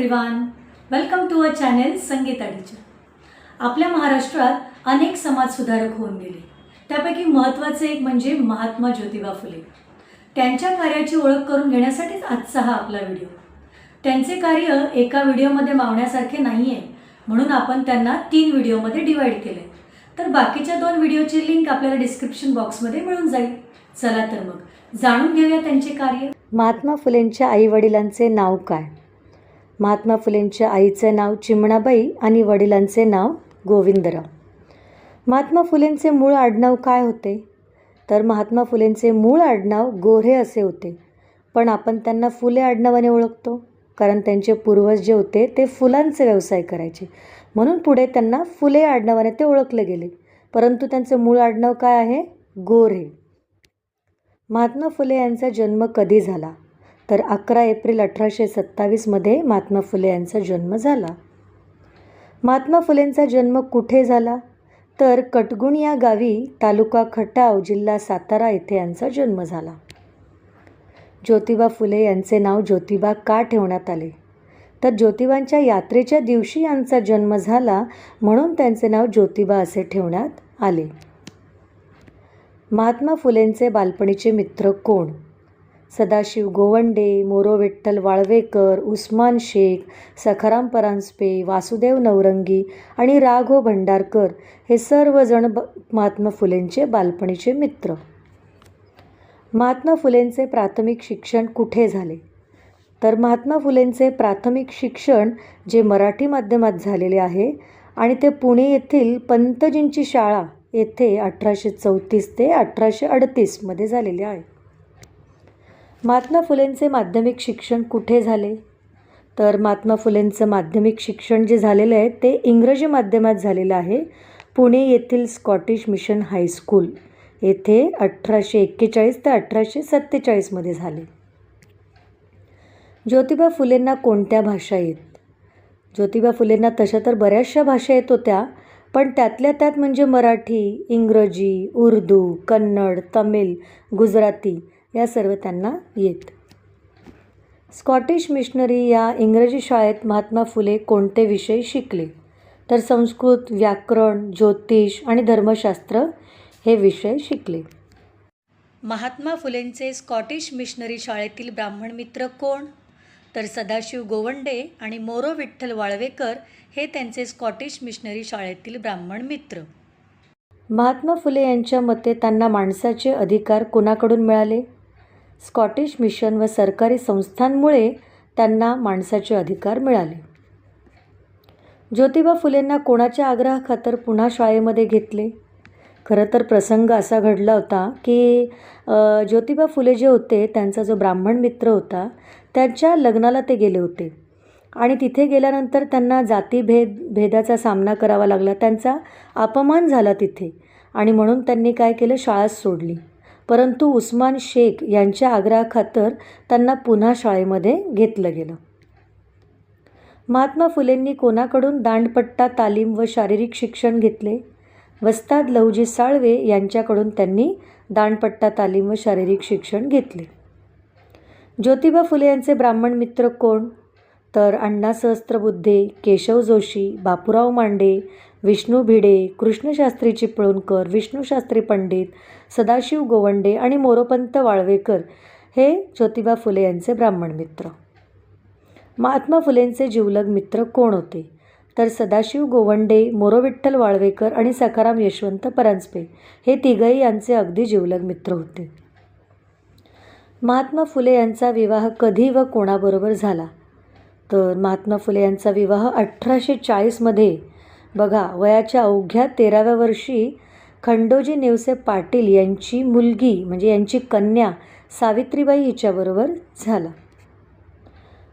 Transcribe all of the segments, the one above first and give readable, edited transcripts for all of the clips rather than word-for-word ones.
Everyone, welcome to a channel Sangeeta teacher. आपल्या महाराष्ट्रात अनेक समाजसुधारक होऊन गेले. त्यापैकी महत्त्वाचे एक म्हणजे महात्मा ज्योतिबा फुले. त्यांच्या कार्याची ओळख करून घेण्यासाठीच आजचा हा आपला व्हिडिओ. त्यांचे कार्य एका व्हिडिओमध्ये मावण्यासारखे नाही आहे, म्हणून आपण त्यांना 3 व्हिडिओमध्ये डिवाइड केले. तर बाकीच्या 2 व्हिडिओची लिंक आपल्याला डिस्क्रिप्शन बॉक्समध्ये मिळून जाईल. चला तर मग जाणून घेऊया त्यांचे कार्य. महात्मा फुलेंच्या आई वडिलांचे नाव काय? महात्मा फुलेंच्या आईचे नाव चिमणाबाई आणि वडिलांचे नाव गोविंदराव. महात्मा फुलेंचे मूळ आडनाव काय होते? तर महात्मा फुलेंचे मूळ आडनाव गोऱ्हे असे होते, पण आपण त्यांना फुले आडनावाने ओळखतो कारण त्यांचे पूर्वज जे होते ते फुलांचे व्यवसाय करायचे, म्हणून पुढे त्यांना फुले आडनावाने ते ओळखले गेले. परंतु त्यांचे मूळ आडनाव काय आहे? गोऱ्हे. महात्मा फुले यांचा जन्म कधी झाला? तर 11 एप्रिल 1827 महात्मा फुले यांचा जन्म झाला. महात्मा फुलेंचा जन्म कुठे झाला? तर कटगुण या गावी, तालुका खटाव, जिल्हा सातारा येथे यांचा जन्म झाला. ज्योतिबा फुले यांचे नाव ज्योतिबा का ठेवण्यात आले? तर ज्योतिबांच्या यात्रेच्या दिवशी यांचा जन्म झाला, म्हणून त्यांचे नाव ज्योतिबा असे ठेवण्यात आले. महात्मा फुलेंचे बालपणीचे मित्र कोण? सदाशिव गोवंडे, मोरो विठ्ठल वाळवेकर, उस्मान शेख, सखाराम परांजपे, वासुदेव नवरंगी आणि राघव भंडारकर हे सर्वजण महात्मा फुलेंचे बालपणीचे मित्र. महात्मा फुलेंचे प्राथमिक शिक्षण कुठे झाले? तर महात्मा फुलेंचे प्राथमिक शिक्षण जे मराठी माध्यमात झालेले आहे आणि ते पुणे येथील पंतजींची शाळा येथे 1834 ते 1838 झालेले आहे. महात्मा फुलेंचे माध्यमिक शिक्षण कुठे झाले? तर महात्मा फुलेंचं माध्यमिक शिक्षण जे झालेलं आहे ते इंग्रजी माध्यमात झालेलं आहे. पुणे येथील स्कॉटिश मिशन हायस्कूल येथे 1841 ते 1847 झाले. ज्योतिबा फुलेंना कोणत्या भाषा येत? ज्योतिबा फुलेंना तशा तर बऱ्याचशा भाषा येत होत्या, पण त्यातल्या त्यात म्हणजे मराठी, इंग्रजी, उर्दू, कन्नड, तमिळ, गुजराती या सर्व त्यांना येत. स्कॉटिश मिशनरी या इंग्रजी शाळेत महात्मा फुले कोणते विषय शिकले? तर संस्कृत, व्याकरण, ज्योतिष आणि धर्मशास्त्र हे विषय शिकले. महात्मा फुलेंचे स्कॉटिश मिशनरी शाळेतील ब्राह्मण मित्र कोण? तर सदाशिव गोवंडे आणि मोरो विठ्ठल वाळवेकर हे त्यांचे स्कॉटिश मिशनरी शाळेतील ब्राह्मण मित्र. महात्मा फुले यांच्या मते त्यांना माणसाचे अधिकार कोणाकडून मिळाले? स्कॉटिश मिशन व सरकारी संस्थांमुळे त्यांना माणसाचे अधिकार मिळाले. ज्योतिबा फुलेंना कोणाच्या आग्रहाखातर पुन्हा शाळेमध्ये घेतले? खरं तर प्रसंग असा घडला होता की ज्योतिबा फुले जे होते त्यांचा जो ब्राह्मण मित्र होता त्यांच्या लग्नाला ते गेले होते आणि तिथे गेल्यानंतर त्यांना भेदाचा सामना करावा लागला. त्यांचा अपमान झाला तिथे आणि म्हणून त्यांनी काय केलं, शाळाच सोडली. परंतु उस्मान शेख यांच्या आग्रहाखातर त्यांना पुन्हा शाळेमध्ये घेतलं गेलं. महात्मा फुलेंनी कोणाकडून दांडपट्टा तालीम व शारीरिक शिक्षण घेतले? वस्ताद लहुजी साळवे यांच्याकडून त्यांनी दांडपट्टा तालीम व शारीरिक शिक्षण घेतले. ज्योतिबा फुले यांचे ब्राह्मण मित्र कोण? तर अण्णा सहस्त्रबुद्धे, केशव जोशी, बापूराव मांडे, विष्णू भिडे, कृष्णशास्त्री चिपळूणकर, विष्णूशास्त्री पंडित, सदाशिव गोवंडे आणि मोरोपंत वाळवेकर हे ज्योतिबा फुले यांचे ब्राह्मण मित्र. महात्मा फुलेंचे जिवलग मित्र कोण होते? तर सदाशिव गोवंडे, मोरो विठ्ठल वाळवेकर आणि सखाराम यशवंत परांजपे हे तिघही यांचे अगदी जिवलग मित्र होते. महात्मा फुले यांचा विवाह कधी व कोणाबरोबर झाला? तर महात्मा फुले यांचा विवाह 1840 बघा, वयाच्या अवघ्या 13व्या वर्षी खंडोजी नेवसे पाटील यांची मुलगी म्हणजे यांची कन्या सावित्रीबाई हिच्याबरोबर झाला.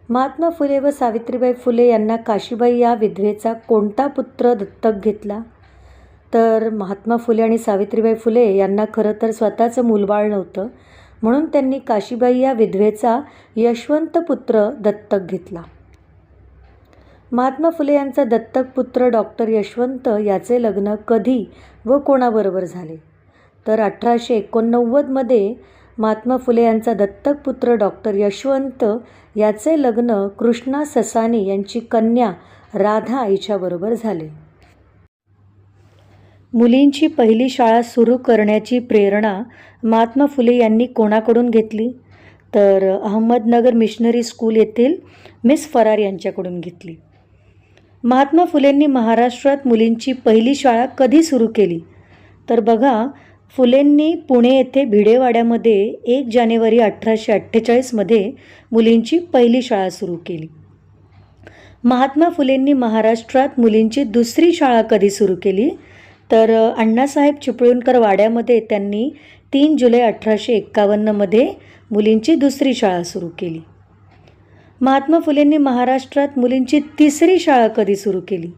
महात्मा फुले व सावित्रीबाई फुले यांना काशीबाई या विधवेचा कोणता पुत्र दत्तक घेतला? तर महात्मा फुले आणि सावित्रीबाई फुले यांना खरं तर स्वतःचं मूलबाळ नव्हतं, म्हणून त्यांनी काशीबाई या विधवेचा यशवंत पुत्र दत्तक घेतला. महात्मा फुले यांचा दत्तक पुत्र डॉक्टर यशवंत याचे लग्न कधी व कोणाबरोबर झाले? तर 1889 महात्मा फुले यांचा दत्तक पुत्र डॉक्टर यशवंत याचे लग्न कृष्णा ससाने यांची कन्या राधा आईच्याबरोबर झाले. मुलींची पहिली शाळा सुरू करण्याची प्रेरणा महात्मा फुले यांनी कोणाकडून घेतली? तर अहमदनगर मिशनरी स्कूल येथील मिस फरार यांच्याकडून घेतली. महात्मा फुलेंनी महाराष्ट्रात मुलींची पहिली शाळा कधी सुरू केली? तर बघा, फुलेंनी पुणे येथे भिडेवाड्यामध्ये 1 जानेवारी 1848मध्ये मुलींची पहिली शाळा सुरू केली. महात्मा फुलेंनी महाराष्ट्रात मुलींची दुसरी शाळा कधी सुरू केली? तर अण्णासाहेब चिपळूणकर वाड्यामध्ये त्यांनी 3 जुलै 1851मध्ये मुलींची दुसरी शाळा सुरू केली. महात्मा फुलेंनी महाराष्ट्रात मुलींची तिसरी शाळा कधी सुरू केली?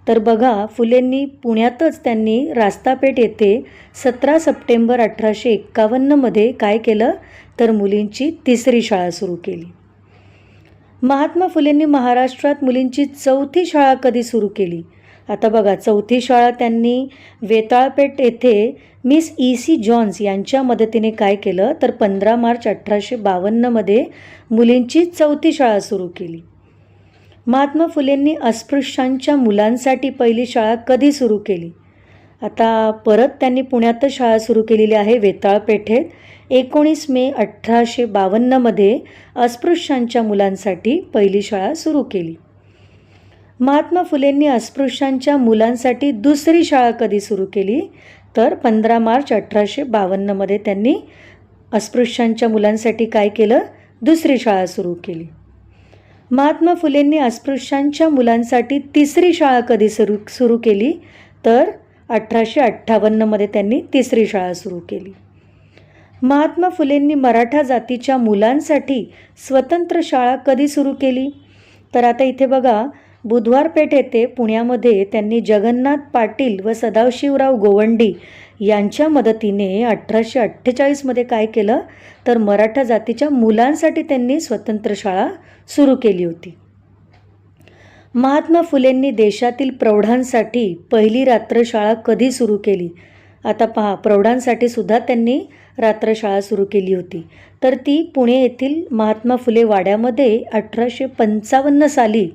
तर बघा, फुलेंनी पुण्यातच त्यांनी रास्तापेठ येथे 17 सप्टेंबर 1851मध्ये काय केलं? तर मुलींची तिसरी शाळा सुरू केली. महात्मा फुलेंनी महाराष्ट्रात मुलींची चौथी शाळा कधी सुरू केली? आता बघा, चौथी शाळा त्यांनी वेताळपेठ येथे मिस E.C. जॉन्स यांच्या मदतीने काय केलं? तर 15 मार्च 1852मध्ये मुलींची चौथी शाळा सुरू केली. महात्मा फुलेंनी अस्पृश्यांच्या मुलांसाठी पहिली शाळा कधी सुरू केली? आता परत त्यांनी पुण्यातच शाळा सुरू केलेली आहे वेताळपेठेत. 19 मे 1852मध्ये अस्पृश्यांच्या मुलांसाठी पहिली शाळा सुरू केली. महात्मा फुलेंनी अस्पृश्यांच्या मुलांसाठी दुसरी शाळा कधी सुरू केली? तर 15 मार्च 1852मध्ये त्यांनी अस्पृश्यांच्या मुलांसाठी काय केलं? दुसरी शाळा सुरू केली. महात्मा फुलेंनी अस्पृश्यांच्या मुलांसाठी तिसरी शाळा कधी सुरू केली? तर 1858मध्ये त्यांनी तिसरी शाळा सुरू केली. महात्मा फुलेंनी मराठा जातीच्या मुलांसाठी स्वतंत्र शाळा कधी सुरू केली? तर आता इथे बघा, बुधवारपेठ येथे पुण्यामध्ये त्यांनी जगन्नाथ पाटील व सदाशिवराव गोवंडी यांच्या मदतीने 1848मध्ये काय केलं? तर मराठा जातीच्या मुलांसाठी त्यांनी स्वतंत्र शाळा सुरू केली होती. महात्मा फुलेंनी देशातील प्रौढांसाठी पहिली रात्रशाळा कधी सुरू केली? आता पहा, प्रौढांसाठी सुद्धा त्यांनी रात्रशाळा सुरू केली होती. तर ती पुणे येथील महात्मा फुले वाड्यामध्ये 1855 साली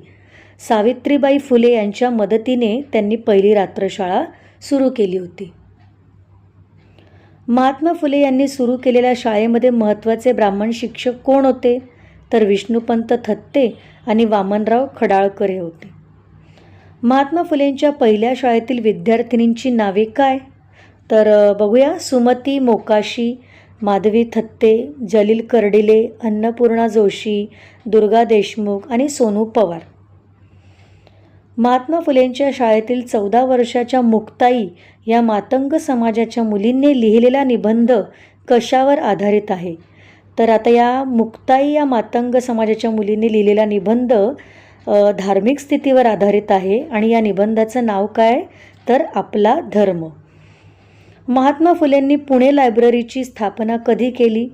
सावित्रीबाई फुले यांच्या मदतीने त्यांनी पहिली रात्रशाळा सुरू केली होती. महात्मा फुले यांनी सुरू केलेल्या शाळेमध्ये महत्त्वाचे ब्राह्मण शिक्षक कोण होते? तर विष्णुपंत थत्ते आणि वामनराव खडाळकर हे होते. महात्मा फुलेंच्या पहिल्या शाळेतील विद्यार्थिनींची नावे काय? तर बघूया, सुमती मोकाशी, माधवी थत्ते, जलील कर्डिले, अन्नपूर्णा जोशी, दुर्गा देशमुख आणि सोनू पवार. महात्मा फुलेंच्या शाळेतील 14 वर्षाच्या मुक्ताई या मातंग समाजाच्या मुलींनी लिहिलेला निबंध कशावर आधारित आहे? तर आता या मुक्ताई या मातंग समाजाच्या मुलींनी लिहिलेला निबंध धार्मिक स्थितीवर आधारित आहे आणि या निबंधाचं नाव काय? तर आपला धर्म. महात्मा फुलेंनी पुणे लायब्ररीची स्थापना कधी केली?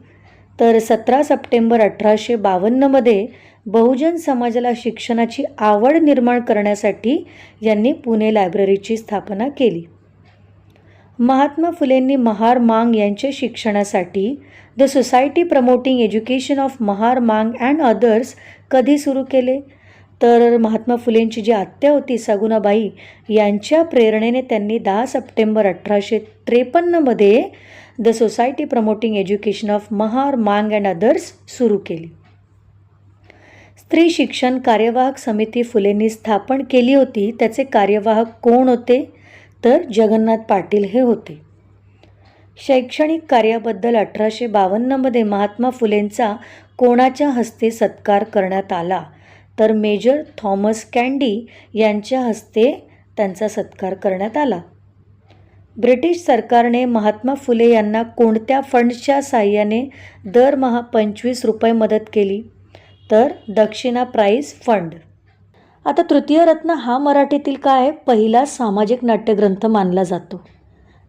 तर 17 सप्टेंबर 1852मध्ये बहुजन समाजाला शिक्षणाची आवड निर्माण करण्यासाठी यांनी पुणे लायब्ररीची स्थापना केली. महात्मा फुलेंनी महार मांग यांच्या शिक्षणासाठी the society promoting education of Mahar Mang and others कधी सुरू केले? तर महात्मा फुलेंची जी आत्या होती सगुणाबाई यांच्या प्रेरणेने त्यांनी 10 सप्टेंबर 1853मध्ये the society promoting education of Mahar Mang and others सुरू केली. स्त्री शिक्षण कार्यवाहक समिती फुलेंनी स्थापन केली होती. त्याचे कार्यवाहक कोण होते? तर जगन्नाथ पाटील हे होते. शैक्षणिक कार्याबद्दल 1852मध्ये महात्मा फुलेंचा कोणाच्या हस्ते सत्कार करण्यात आला? तर मेजर थॉमस कँडी यांच्या हस्ते त्यांचा सत्कार करण्यात आला. ब्रिटिश सरकारने महात्मा फुले यांना कोणत्या फंडच्या साहाय्याने दरमहा 25 रुपये मदत केली? तर दक्षिणा प्राईज फंड. आता तृतीय रत्न हा मराठीतील काय पहिला सामाजिक नाट्यग्रंथ मानला जातो.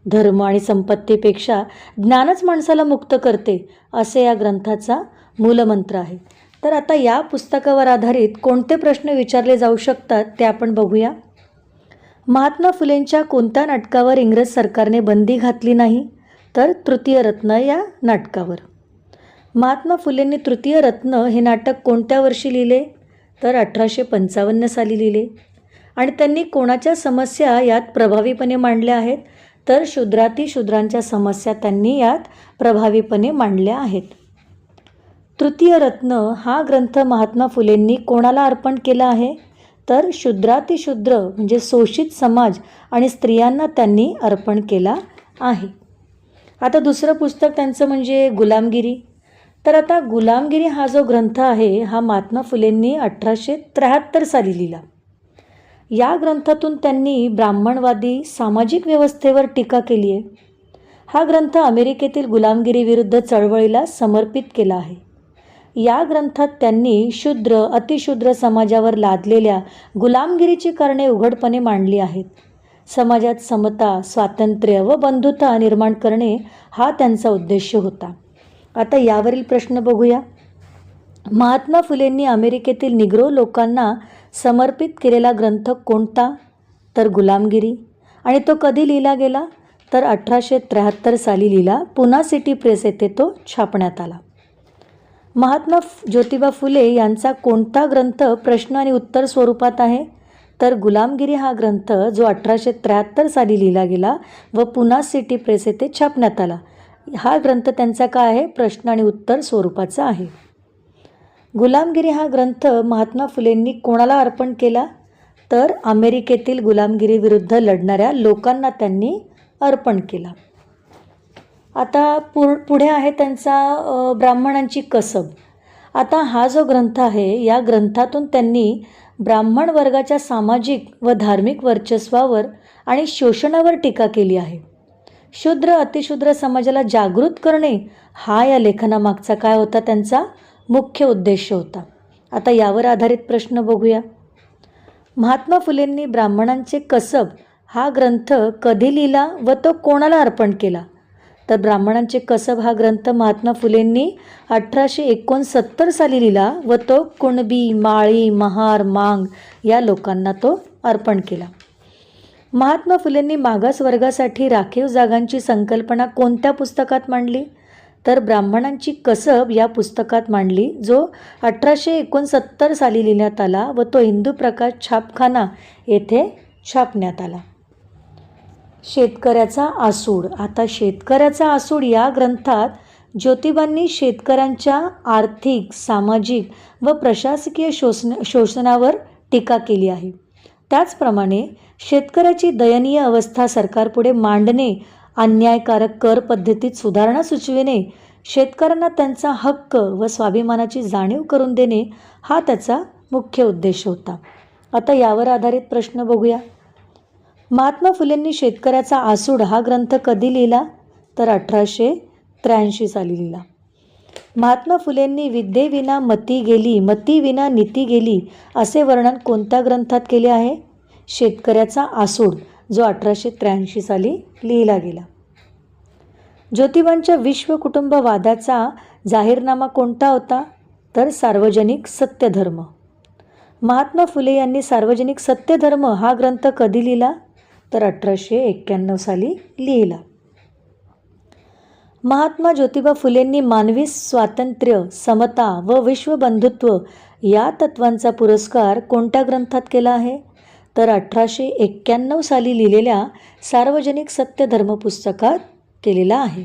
धर्म आणि संपत्तीपेक्षा ज्ञानच माणसाला मुक्त करते असे या ग्रंथाचा मूलमंत्र आहे. तर आता या पुस्तकावर आधारित कोणते प्रश्न विचारले जाऊ शकतात ते आपण बघूया. महात्मा फुलेंच्या कोणत्या नाटकावर इंग्रज सरकारने बंदी घातली नाही? तर तृतीय रत्न या नाटकावर. महात्मा फुलेंनी तृतीय रत्न हे नाटक कोणत्या वर्षी लिहिले? तर 1855 साली लिहिले. आणि त्यांनी कोणाच्या समस्या यात प्रभावीपणे मांडल्या आहेत? तर शूद्रातिशूद्रांच्या समस्या त्यांनी यात प्रभावीपणे मांडल्या आहेत. तृतीय रत्न हा ग्रंथ महात्मा फुलेंनी कोणाला अर्पण केला आहे? तर शूद्रातिशूद्र म्हणजे शोषित समाज आणि स्त्रियांना त्यांनी अर्पण केला आहे. आता दुसरं पुस्तक त्यांचं म्हणजे गुलामगिरी. तर आता गुलामगिरी हा जो ग्रंथ आहे हा महात्मा फुलेंनी 1873 साली लिहिला. या ग्रंथातून त्यांनी ब्राह्मणवादी सामाजिक व्यवस्थेवर टीका केली आहे. हा ग्रंथ अमेरिकेतील गुलामगिरीविरुद्ध चळवळीला समर्पित केला आहे. या ग्रंथात त्यांनी शूद्र अतिशूद्र समाजावर लादलेल्या गुलामगिरीची कारणे उघडपणे मांडली आहेत. समाजात समता, स्वातंत्र्य व बंधुता निर्माण करणे हा त्यांचा उद्देश होता. आता यावरील प्रश्न बघूया. महात्मा फुलेंनी अमेरिकेतील निग्रो लोकांना समर्पित केलेला ग्रंथ कोणता? तर गुलामगिरी. आणि तो कधी लिहिला गेला? तर 1873 साली लिहिला. पुना सिटी प्रेस येथे तो छापण्यात आला. महात्मा ज्योतिबा फुले यांचा कोणता ग्रंथ प्रश्न आणि उत्तर स्वरूपात आहे? तर गुलामगिरी हा ग्रंथ जो 1873 साली लिहिला गेला व पुना सिटी प्रेस येथे छापण्यात आला. हा ग्रंथ त्यांचा काय आहे? प्रश्न आणि उत्तर स्वरूपाचा आहे. गुलामगिरी हा ग्रंथ महात्मा फुलेंनी कोणाला अर्पण केला? तर अमेरिकेतील गुलामगिरीविरुद्ध लढणाऱ्या लोकांना त्यांनी अर्पण केला. आता पुढे आहे त्यांचा ब्राह्मणांची कसब. आता हा जो ग्रंथ आहे या ग्रंथातून त्यांनी ब्राह्मण वर्गाच्या सामाजिक व धार्मिक वर्चस्वावर आणि शोषणावर टीका केली आहे. शूद्र अतिशूद्र समाजाला जागृत करणे हा या लेखनामागचा काय होता? त्यांचा मुख्य उद्देश होता. आता यावर आधारित प्रश्न बघूया. महात्मा फुलेंनी ब्राह्मणांचे कसब हा ग्रंथ कधी लिहिला व तो कोणाला अर्पण केला? तर ब्राह्मणांचे कसब हा ग्रंथ महात्मा फुलेंनी 1869 साली लिहिला व तो कुणबी, माळी, महार, मांग या लोकांना तो अर्पण केला. महात्मा फुलेंनी मागास वर्गासाठी राखीव जागांची संकल्पना कोणत्या पुस्तकात मांडली? तर ब्राह्मणांची कसब या पुस्तकात मांडली, जो 1869 साली लिहिण्यात आला व तो हिंदू प्रकाश छापखाना येथे छापण्यात आला. शेतकऱ्याचा आसूड. आता शेतकऱ्याचा आसूड या ग्रंथात ज्योतिबांनी शेतकऱ्यांच्या आर्थिक, सामाजिक व प्रशासकीय शोषणावर टीका केली आहे. त्याचप्रमाणे शेतकऱ्याची दयनीय अवस्था सरकारपुढे मांडणे, अन्यायकारक कर पद्धतीत सुधारणा सुचविणे, शेतकऱ्यांना त्यांचा हक्क व स्वाभिमानाची जाणीव करून देणे हा त्याचा मुख्य उद्देश होता. आता यावर आधारित प्रश्न बघूया. महात्मा फुलेंनी शेतकऱ्याचा आसूड हा ग्रंथ कधी लिहिला? तर 1883 साली लिहिला. महात्मा फुलेंनी विद्येविना मती गेली, मतीविना नीती गेली असे वर्णन कोणत्या ग्रंथात केले आहे? शेतकऱ्याचा आसूड, जो 1883 साली लिहिला गेला. ज्योतिबांच्या विश्व कुटुंब वादाचा जाहीरनामा कोणता होता? तर सार्वजनिक सत्यधर्म. महात्मा फुले यांनी सार्वजनिक सत्यधर्म हा ग्रंथ कधी लिहिला? तर 1891 साली लिहिला. महात्मा ज्योतिबा फुलेंनी मानवी स्वातंत्र्य, समता व विश्वबंधुत्व या तत्वांचा पुरस्कार कोणत्या ग्रंथात केला आहे? तर 1891 साली लिहिलेल्या सार्वजनिक सत्यधर्म पुस्तकात केलेला आहे.